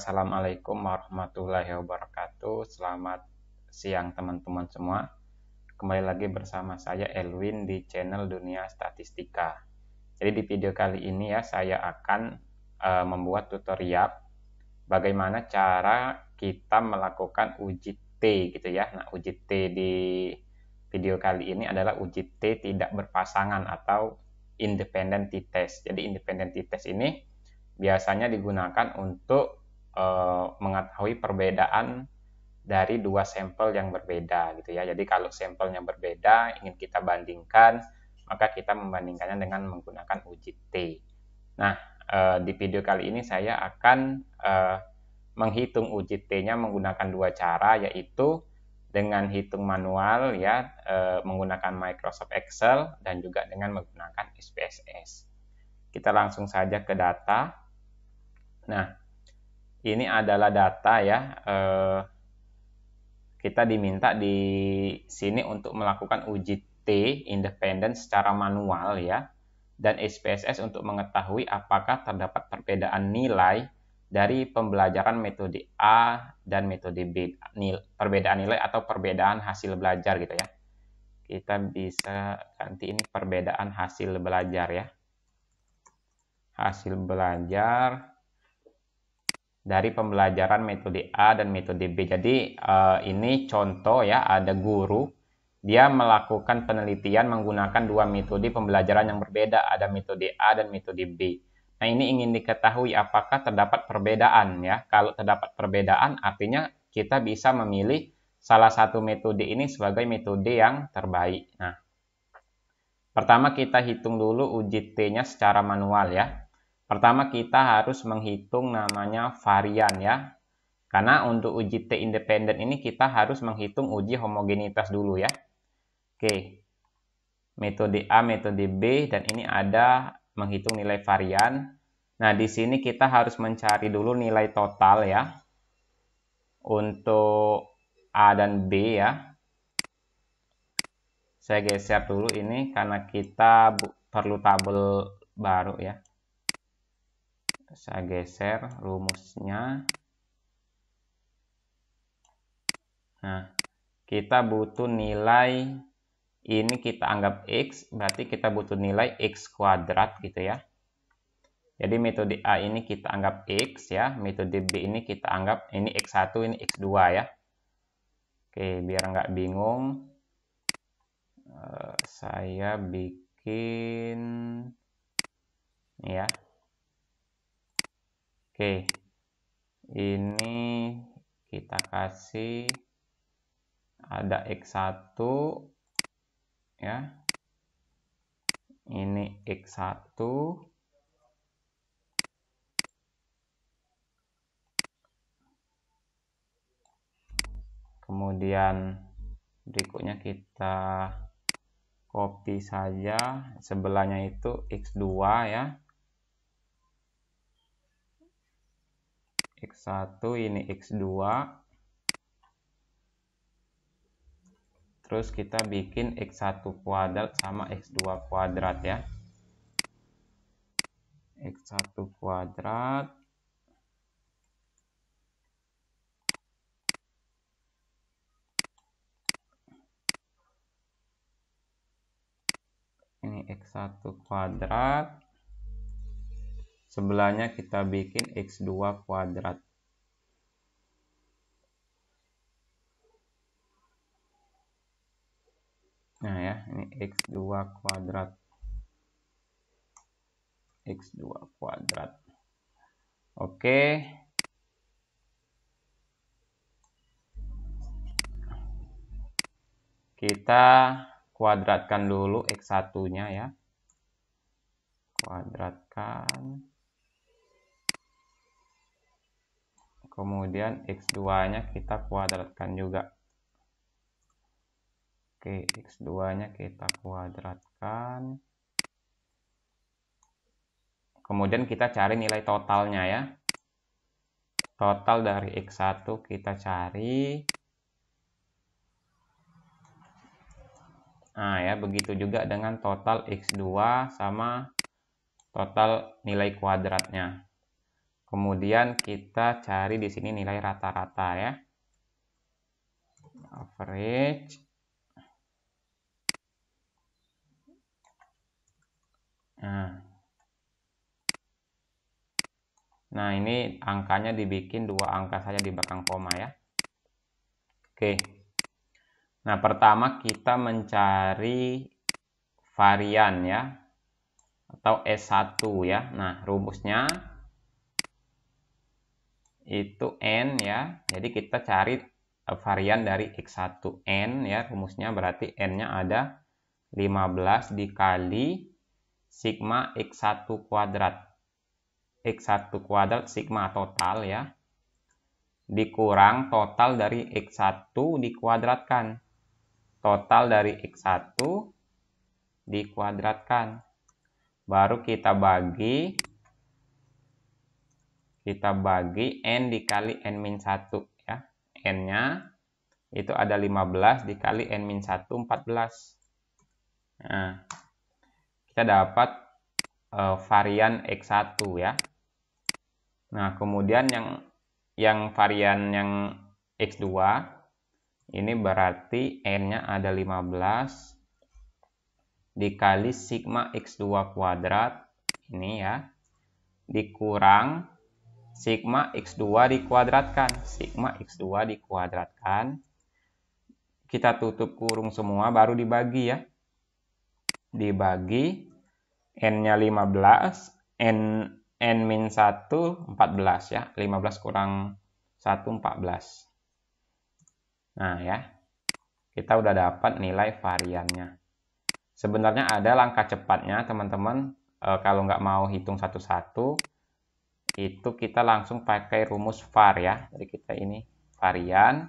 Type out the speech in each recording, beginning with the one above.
Assalamualaikum warahmatullahi wabarakatuh. Selamat siang teman-teman semua. Kembali lagi bersama saya Elwin di channel Dunia Statistika. Jadi di video kali ini ya saya akan membuat tutorial bagaimana cara kita melakukan uji T gitu ya. Nah, uji T di video kali ini adalah uji T tidak berpasangan atau independent t-test. Jadi independent t-test ini biasanya digunakan untuk mengetahui perbedaan dari dua sampel yang berbeda gitu ya. Jadi kalau sampelnya berbeda ingin kita bandingkan, maka kita membandingkannya dengan menggunakan uji T. Nah, di video kali ini saya akan menghitung uji T-nya menggunakan dua cara, yaitu dengan hitung manual ya, menggunakan Microsoft Excel dan juga dengan menggunakan SPSS. Kita langsung saja ke data. Nah, ini adalah data ya. Kita diminta di sini untuk melakukan uji T independen secara manual ya, dan SPSS untuk mengetahui apakah terdapat perbedaan nilai dari pembelajaran metode A dan metode B, perbedaan nilai atau perbedaan hasil belajar gitu ya. Kita bisa ganti ini perbedaan hasil belajar ya. Hasil belajar dari pembelajaran metode A dan metode B. Jadi ini contoh ya, ada guru dia melakukan penelitian menggunakan dua metode pembelajaran yang berbeda, ada metode A dan metode B. Nah, ini ingin diketahui apakah terdapat perbedaan ya. Kalau terdapat perbedaan artinya kita bisa memilih salah satu metode ini sebagai metode yang terbaik. Nah, pertama kita hitung dulu uji T-nya secara manual ya. Pertama kita harus menghitung namanya varian ya. Karena untuk uji T independen ini kita harus menghitung uji homogenitas dulu ya. Oke. Metode A, metode B, dan ini ada menghitung nilai varian. Nah, di sini kita harus mencari dulu nilai total ya. Untuk A dan B ya. Saya geser dulu ini karena kita perlu tabel baru ya. Saya geser rumusnya. Nah, kita butuh nilai, ini kita anggap X, berarti kita butuh nilai X kuadrat gitu ya. Jadi metode A ini kita anggap X ya, metode B ini kita anggap ini X1, ini X2 ya. Oke, biar nggak bingung, saya bikin ya. Oke, ini kita kasih ada X1 ya, ini X1, kemudian berikutnya kita copy saja, sebelahnya itu X2 ya. X1 ini X2, terus kita bikin X1 kuadrat sama X2 kuadrat ya. X1 kuadrat ini X1 kuadrat, sebelahnya kita bikin X2 kuadrat. Nah ya, ini X2 kuadrat. X2 kuadrat. Oke. Kita kuadratkan dulu X1-nya ya. Kuadratkan. Kemudian X2-nya kita kuadratkan juga. Oke, X2-nya kita kuadratkan. Kemudian kita cari nilai totalnya ya. Total dari X1 kita cari. Nah ya, begitu juga dengan total X2 sama total nilai kuadratnya. Kemudian kita cari di sini nilai rata-rata ya. Average. Nah, ini angkanya dibikin 2 angka saja di belakang koma ya. Oke. Nah, pertama kita mencari varian ya, atau S1 ya. Nah, rumusnya itu N ya. Jadi kita cari varian dari X1 N ya. Rumusnya berarti N-nya ada 15 dikali sigma X1 kuadrat. X1 kuadrat sigma total ya, dikurang total dari X1 dikuadratkan. Total dari X1 dikuadratkan. Baru kita bagi N dikali N-1 ya. N-nya itu ada 15 dikali N-1, 14. Nah, kita dapat varian X1 ya. Nah, kemudian yang varian yang X2 ini berarti N-nya ada 15 dikali sigma X2 kuadrat ini ya, dikurang sigma X2 dikuadratkan. Sigma X2 dikuadratkan, kita tutup kurung semua, baru dibagi ya. Dibagi N-nya 15, N-1 14 ya. 15 kurang 1, 14. Nah ya, kita udah dapat nilai variannya. Sebenarnya ada langkah cepatnya teman-teman. Kalau nggak mau hitung satu-satu, itu kita langsung pakai rumus var ya. Jadi kita ini varian,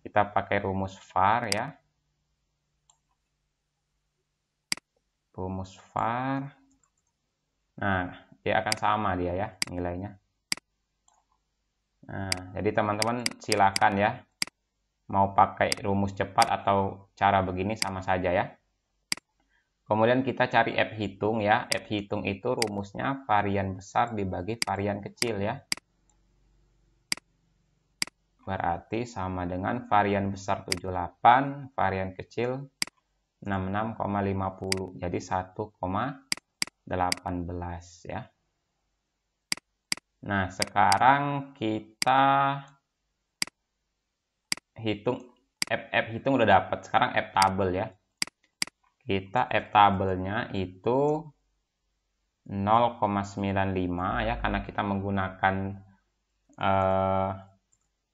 kita pakai rumus var ya. Rumus var. Nah, dia akan sama dia ya nilainya. Nah, jadi teman-teman silakan ya, mau pakai rumus cepat atau cara begini sama saja ya. Kemudian kita cari F hitung ya. F hitung itu rumusnya varian besar dibagi varian kecil ya. Berarti sama dengan varian besar 78, varian kecil 66,50. Jadi 1,18 ya. Nah, sekarang kita hitung F hitung udah dapat. Sekarang F tabel ya. Kita F tabelnya itu 0,95 ya, karena kita menggunakan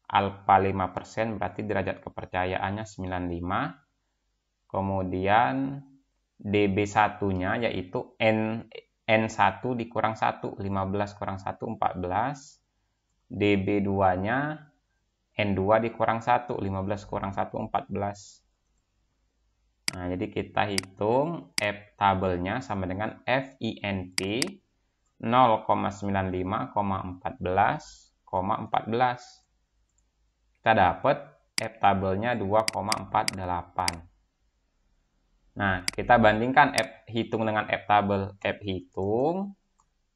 alfa 5%, berarti derajat kepercayaannya 95. Kemudian DB1-nya yaitu N1 dikurang 1, 15 kurang 1, 14. DB2-nya N2 dikurang 1, 15 kurang 1, 14. Nah, jadi kita hitung F tabelnya sama dengan FINP 0,95,14,14. Kita dapat F tabelnya 2,48. Nah, kita bandingkan F hitung dengan F tabel. F hitung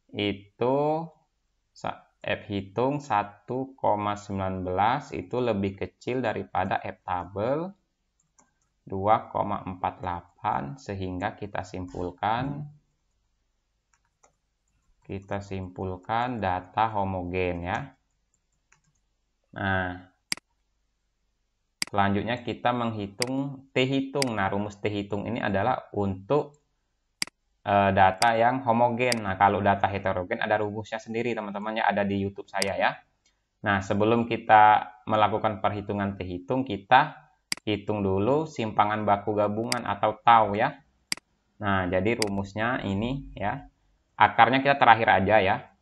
itu F hitung 1,19 itu lebih kecil daripada F tabel 2,48, sehingga kita simpulkan data homogen ya. Nah, selanjutnya kita menghitung T hitung. Nah, rumus T hitung ini adalah untuk data yang homogen. Nah, kalau data heterogen ada rumusnya sendiri teman-teman ya, ada di YouTube saya ya. Nah, sebelum kita melakukan perhitungan T hitung, kita hitung dulu simpangan baku gabungan atau tau ya. Nah, jadi rumusnya ini ya. Akarnya kita terakhir aja ya.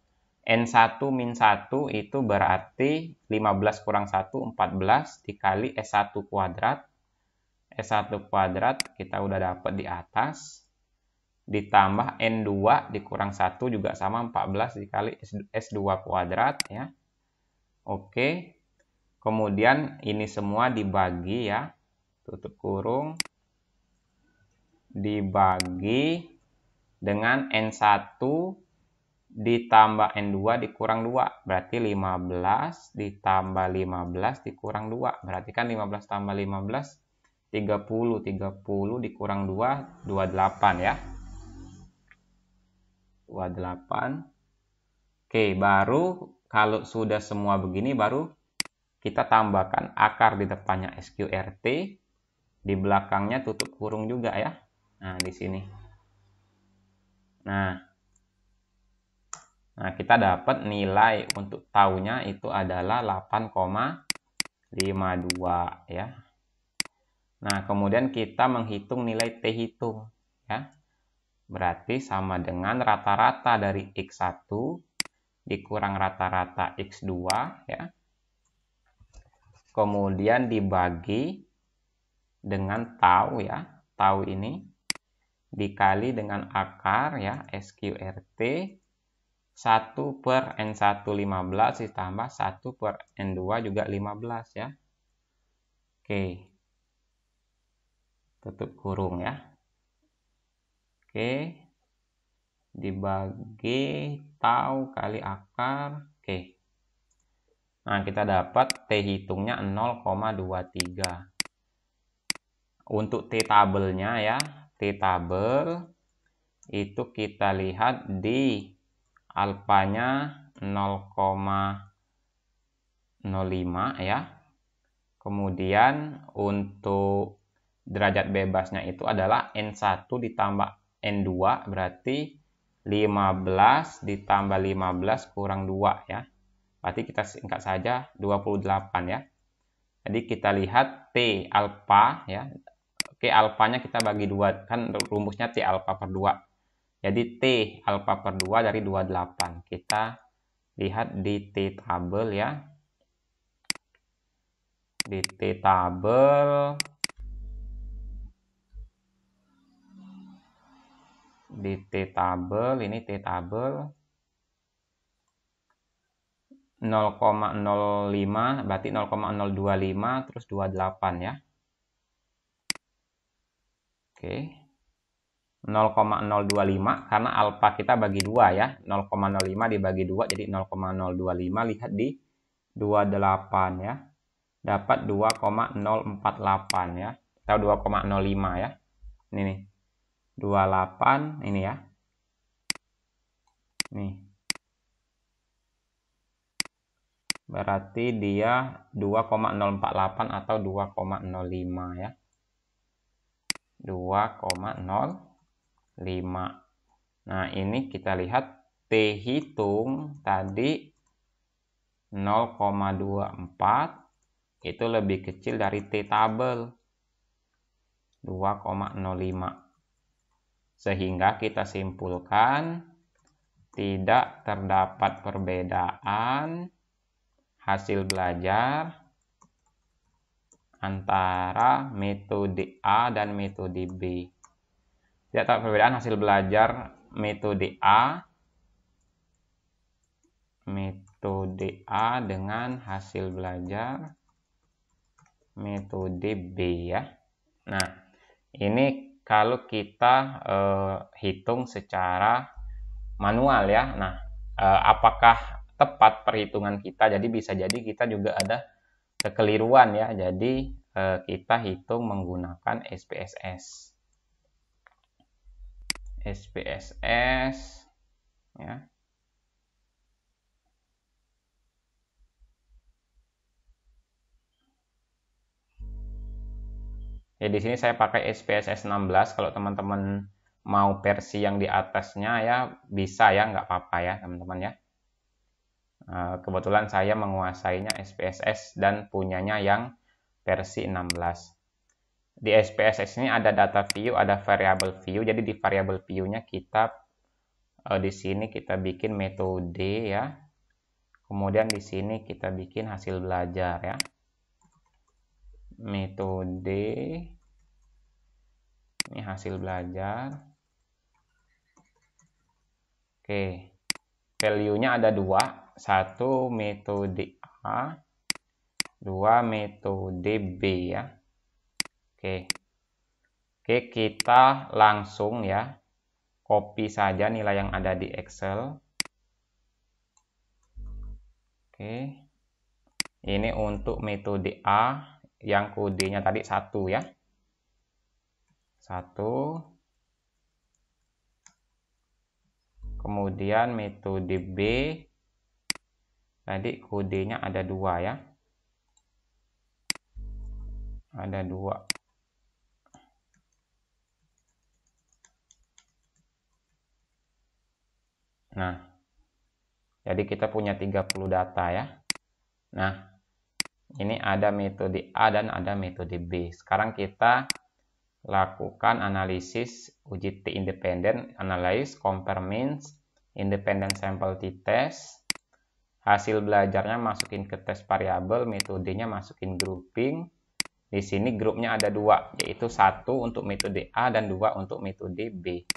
N1 min 1 itu berarti 15 kurang 1, 14 dikali S1 kuadrat. S1 kuadrat kita udah dapat di atas. Ditambah N2 dikurang 1 juga sama 14 dikali S2 kuadrat ya. Oke. Kemudian ini semua dibagi ya. Tutup kurung. Dibagi dengan N1 ditambah N2 dikurang 2, berarti 15 ditambah 15 dikurang 2, berarti kan 15 tambah 15, 30, 30 dikurang 2, 28 ya. 28. Oke, baru kalau sudah semua begini, baru kita tambahkan akar di depannya SQRT, di belakangnya tutup kurung juga ya. Nah, di sini. Nah, kita dapat nilai untuk taunya itu adalah 8,52 ya. Nah, kemudian kita menghitung nilai T hitung ya. Berarti sama dengan rata-rata dari X1 dikurang rata-rata X2 ya. Kemudian dibagi dengan tau ya. Tau ini dikali dengan akar ya, SQRT 1 per N1 15 ditambah 1 per N2 juga 15 ya. Oke. Tutup kurung ya. Oke. Dibagi tau kali akar. Oke. Nah, kita dapat T hitungnya 0,23. Untuk T tabelnya ya, T tabel itu kita lihat di alfanya 0,05 ya. Kemudian untuk derajat bebasnya itu adalah N1 ditambah N2, berarti 15 ditambah 15 kurang 2 ya. Berarti kita singkat saja 28 ya. Jadi kita lihat T alfa ya. Oke, alfanya kita bagi 2, kan rumusnya T alfa per 2. Jadi T alfa per 2 dari 28. Kita lihat di T tabel ya. Di T tabel. Di T tabel, ini T tabel 0,05, berarti 0,025 terus 28 ya. Oke. 0,025 karena alfa kita bagi 2 ya. 0,05 dibagi 2 jadi 0,025, lihat di 28 ya. Dapat 2,048 ya. Atau 2,05 ya. Ini nih. 28 ini ya. Nih. Berarti dia 2,048 atau 2,05 ya. 2,05. Nah, ini kita lihat T hitung tadi 0,24 itu lebih kecil dari T tabel 2,05. Sehingga kita simpulkan tidak terdapat perbedaan hasil belajar antara metode A dan metode B. Tidak terdapat perbedaan hasil belajar metode A dengan hasil belajar metode B ya. Nah, ini kalau kita hitung secara manual ya. Nah, apakah tepat perhitungan kita? Jadi bisa jadi kita juga ada kekeliruan ya. Jadi kita hitung menggunakan SPSS. SPSS ya. Ya, di sini saya pakai SPSS 16. Kalau teman-teman mau versi yang di atasnya ya bisa ya, nggak apa-apa ya teman-teman ya. Kebetulan saya menguasainya SPSS dan punyanya yang versi 16. Di SPSS ini ada data view, ada variable view. Jadi di variable view-nya kita di sini kita bikin metode ya. Kemudian di sini kita bikin hasil belajar ya. Metode ini hasil belajar. Oke. Value-nya ada 2. 1 metode A, 2 metode B ya. Oke, kita langsung ya copy saja nilai yang ada di Excel. Oke. Ini untuk metode A yang kodenya tadi 1 ya. 1. Kemudian metode B tadi kodenya ada 2 ya. Ada 2. Nah, jadi kita punya 30 data ya. Nah, ini ada metode A dan ada metode B. Sekarang kita lakukan analisis uji T independen, analyze, compare means, independent sample t-test. Hasil belajarnya masukin ke tes variabel, metodenya masukin grouping. Di sini grupnya ada 2, yaitu 1 untuk metode A dan 2 untuk metode B.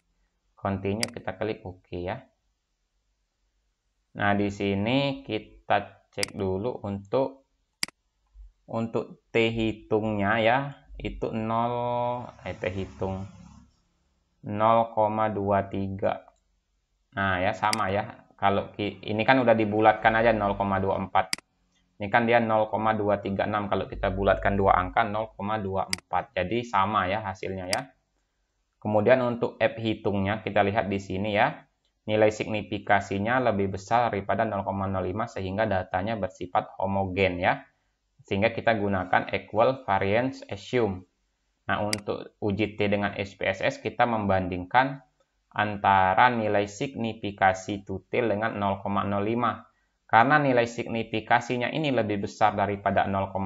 Continue, kita klik OK ya. Nah, di sini kita cek dulu untuk T hitungnya ya, itu 0, T hitung 0,23. Nah ya, sama ya. Kalau ini kan udah dibulatkan aja 0,24. Ini kan dia 0,236. Kalau kita bulatkan dua angka 0,24. Jadi sama ya hasilnya ya. Kemudian untuk F hitungnya kita lihat di sini ya. Nilai signifikasinya lebih besar daripada 0,05 sehingga datanya bersifat homogen ya. Sehingga kita gunakan equal variance assume. Nah, untuk uji T dengan SPSS kita membandingkan antara nilai signifikasi tutil dengan 0,05. Karena nilai signifikasinya ini lebih besar daripada 0,05,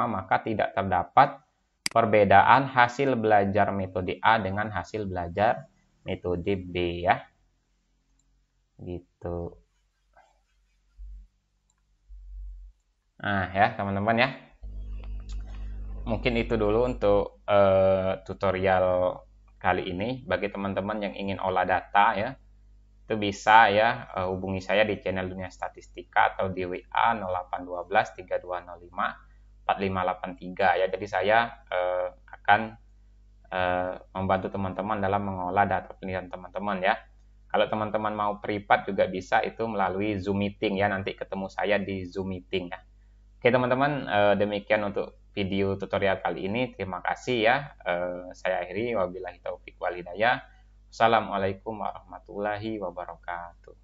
maka tidak terdapat perbedaan hasil belajar metode A dengan hasil belajar metode B ya. Gitu. Nah ya teman-teman ya, mungkin itu dulu untuk tutorial kali ini. Bagi teman-teman yang ingin olah data ya, itu bisa ya hubungi saya di channel Dunia Statistika atau di WA 0812 3205 4583 ya. Jadi saya akan membantu teman-teman dalam mengolah data penelitian teman-teman ya. Kalau teman-teman mau privat juga bisa, itu melalui Zoom meeting ya. Nanti ketemu saya di Zoom meeting ya. Oke teman-teman, demikian untuk video tutorial kali ini. Terima kasih ya. Saya akhiri, wabillahi taufiq wal hidayah. Assalamualaikum warahmatullahi wabarakatuh.